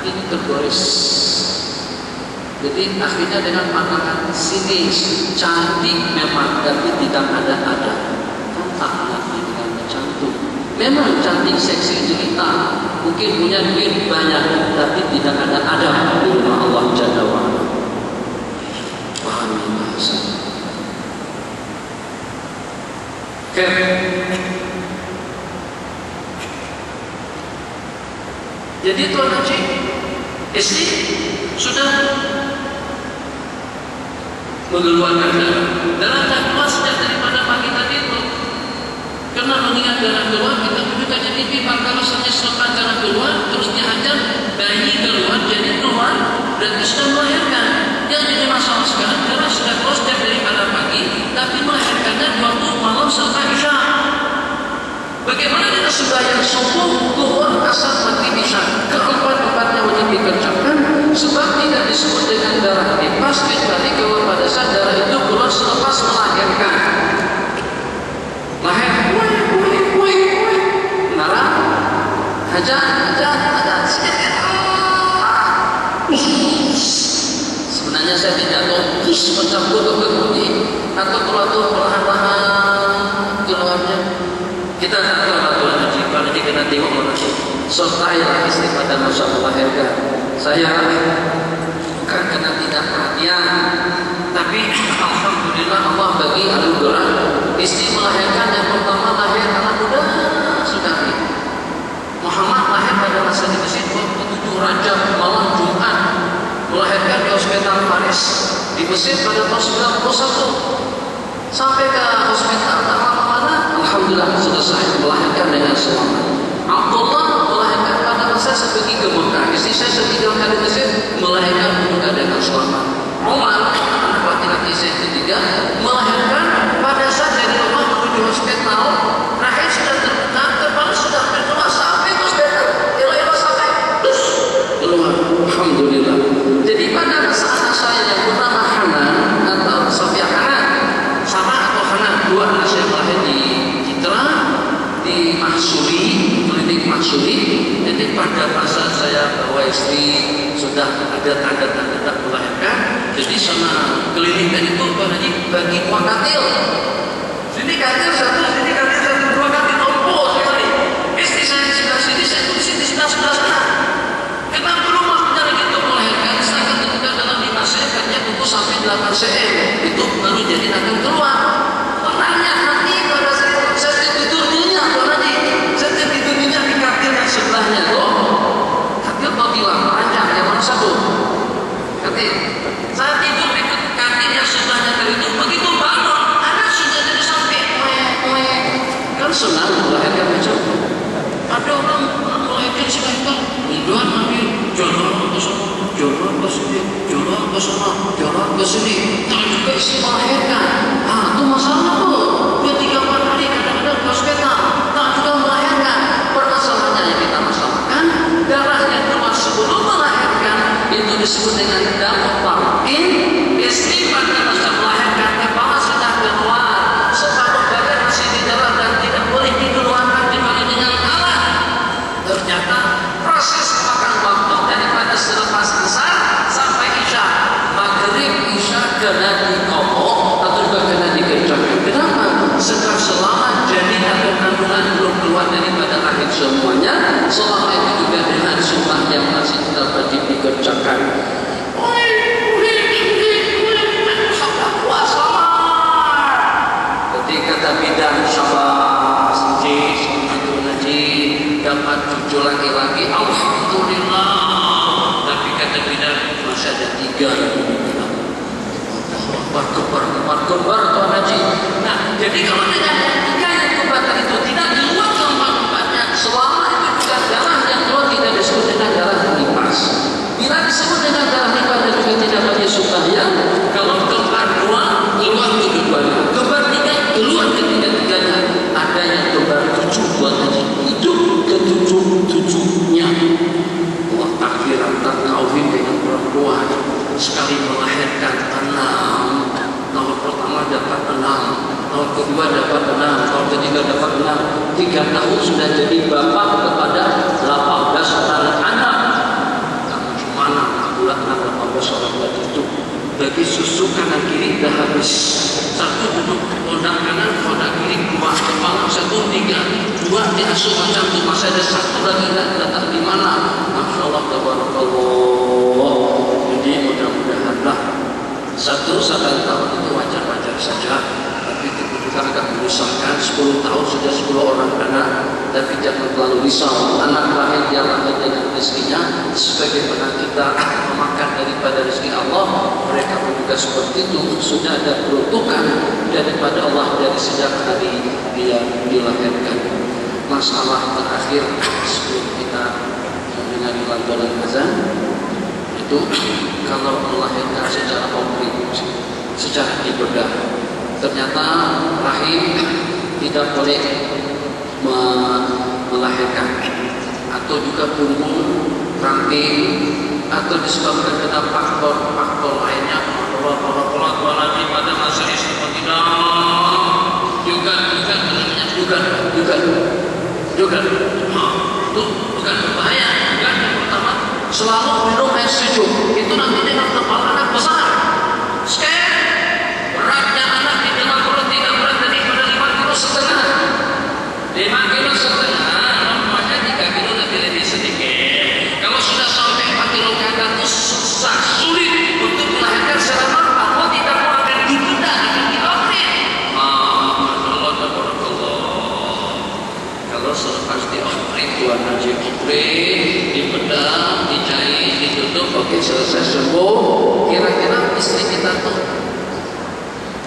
ini tergores. Jadi akhirnya dengan pandangan sinis, cantik memang, tapi tidak ada kata anaknya dengan cantik. Memang cantik, seksi, jelita, mungkin punya duit banyak, tapi tidak ada di rumah Allah Jalla wa'ala. Pahami bahasa. Jadi Tuan Haji, istri sudah mengeluarkan darah keluar sejak daripada pagi tadi itu. Karena mengingat darah keluar, kita tunjukkan jadi pipa. Kalau setelah darah keluar, terus dihajar, bayi keluar, jadi keluar, berarti sudah melahirkan. Yang jadi masalah sekarang, darah sudah keluar sejak daripada pagi, tapi melahirkannya waktu malam serta isya. Bagaimana dengan sembahyang subuh, zuhur, asar, maghrib, isya? Keempat-empatnya wajib dikerjakan, sebab tidak disebut dengan darah nifas kecuali kalau pada saat darah itu keluar selepas melahirkan. Lahir, marah, hajat, sedikit. Sebenarnya saya tidak tahu mencampur ke kaki atau keluar perlahan-lahan keluarnya. Kita tak tahu Tuhan Haji, kalau kita nanti tengok nanti. Sotailah istri pada masa melahirkan. Saya bukan karena tidak perhatian, tapi alhamdulillah Allah bagi anugerah. Istri melahirkan yang pertama lahir anak muda sekali. Muhammad lahir pada masa di Mesir 27 Rajab malam Jumat, melahirkan di Hospital Paris di Mesir pada tahun 91. Sampai ke hospital mana? Alhamdulillah selesai melahirkan dengan selamat. Abdullah melahirkan pada masa saya pergi ke Mekah. Istri saya 3 kali Mesir melahirkan juga dengan selamat. Umar, anak laki-laki saya ketiga, melahirkan pada saat dari rumah menuju hospital. Rahim sudah terbuka, kepala sudah keluar sampai hospital. Ilah sampai terus keluar. Alhamdulillah. Jadi pada masa anak saya yang bernama Hanan atau Sofia Hanan, sama atau Hanan, dua anak saya lahir di Citra, di Mahsuri, klinik Mahsuri. Jadi pada masa saya bawa istri sudah ada tanda-tanda melahirkan, jadi sama klinik tadi itu bagi 2 katil. Sini katil 1, 2 katil ompol sekali. Istri saya di sebelah sini, saya di sini, sebelah sana. Kenapa rumahnya lagi untuk melahirkan? Saya ketika dalam 5 cm, katanya tunggu sampai 8 cm, itu baru jadi akan keluar. Orangnya hati pada saya tidur nyenyak, saya tidur nyenyak di katil yang sebelahnya loh. Katil mau bilang panjang, yang mana satu? Katil. Saya tidur di katil yang sebelahnya dari itu, begitu bangun, anak sudah jadi sampai kan senang melahirkan macam. Ada orang melahirkan sebentar, Tuhan ambil jalan ke sana, jalan ke sini, jalan ke sana, jalan ke sini, tak juga isi melahirkan. Itu masalah tuh. Dia 3-4 hari kadang-kadang ke hospital, tak juga melahirkan. Permasalahannya yang kita masalahkan, darahnya keluar sebelum melahirkan, itu disebut dengan darah parkin. Istri pada masa melahirkan kepala sudah keluar, separuh badan masih di dalam dan tidak boleh dikeluarkan kecuali dengan alat. Ternyata proses makan waktu daripada selepas asar sampai isya, maghrib isya kena dikobok atau juga kena dikerjakan. Kenapa? Setelah selama janin atau kandungan belum keluar daripada rahim semuanya, selama itu juga dengan sunnah yang masih tetap wajib dikerjakan. Ketika bidan sabar, dapat cucu laki-laki, alhamdulillah. Tapi kata bidan masih ada 3 yang dibilang. Kembar Tuan Haji. Nah, jadi kalau dengan 3 yang kembatan itu tidak keluar keempat-empatnya, selama itu juga darah yang keluar tidak disebut dengan darah nifas. Bila disebut dengan darah nifas dan juga tidak banyak sumbahnya, kalau kembar 2 keluar keduanya, kembar 3 keluar ketiga-tiganya, ada yang kembar 7 Tuan Haji, hidup ke-7-7-nya. Allah takbiran tauhid dengan perempuan sekali melahirkan 6. Tahun pertama dapat 6, tahun kedua dapat 6, tahun ketiga dapat 6. 3 tahun sudah jadi bapak kepada 18 orang anak. lalu risau anak lahir dia lahir dengan rezekinya, sebagaimana kita memakan daripada rezeki Allah, mereka pun juga seperti itu, sudah ada peruntukan daripada Allah dari sejak hari dia dilahirkan. Masalah terakhir sebelum kita mendengar lantunan azan itu, kalau melahirkan secara konkret, secara dibedah, ternyata rahim tidak boleh melahirkan, atau juga punggung, ranting, atau disebabkan karena faktor lainnya, pola pada masa istri tidak juga itu bukan berbahaya. Bukan, yang pertama selalu minum air sejuk, itu nanti dengan kepala anak besar. Beratnya anak di dalam perut tidak berat daripada 5,5 kg. 5,5 kg, namanya 3 kg lebih sedikit. Kalau sudah sampai 4 kg ke atas itu susah, sulit untuk melahirkan secara normal. Mau tidak mau akan dibedah, akan dioperasi. Kalau selepas dioperasi, Tuhan Haji operasi, dibedah, dijahit, ditutup, oke selesai sembuh. Kira-kira istri kita tuh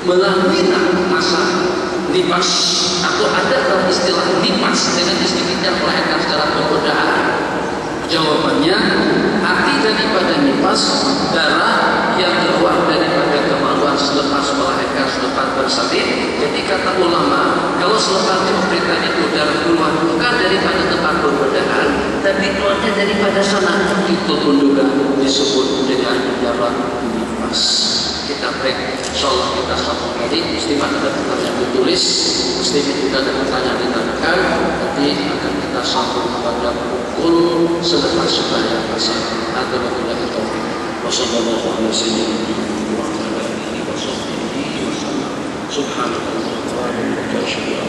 melalui masa nifas, atau ada dalam istilah nifas dengan istri kita melahirkan secara pembedahan? Jawabannya, arti daripada nifas, darah yang keluar daripada kemaluan selepas melahirkan, selepas bersalin. Jadi kata ulama, kalau selepas dioperasikan itu darah keluar bukan daripada tempat pembedahan, tapi keluarnya daripada sana, itu pun juga disebut dengan darah nifas. Kita break, insyaallah kita sambung lagi. Istimewa ada pertanyaan ditulis, istimewa juga ada pertanyaan ditanyakan, nanti akan kita sambung pada pukul selepas sembahyang asar. Atau bila kita wassalamualaikum warahmatullahi wabarakatuh. Subhanallah wa bihamdihi.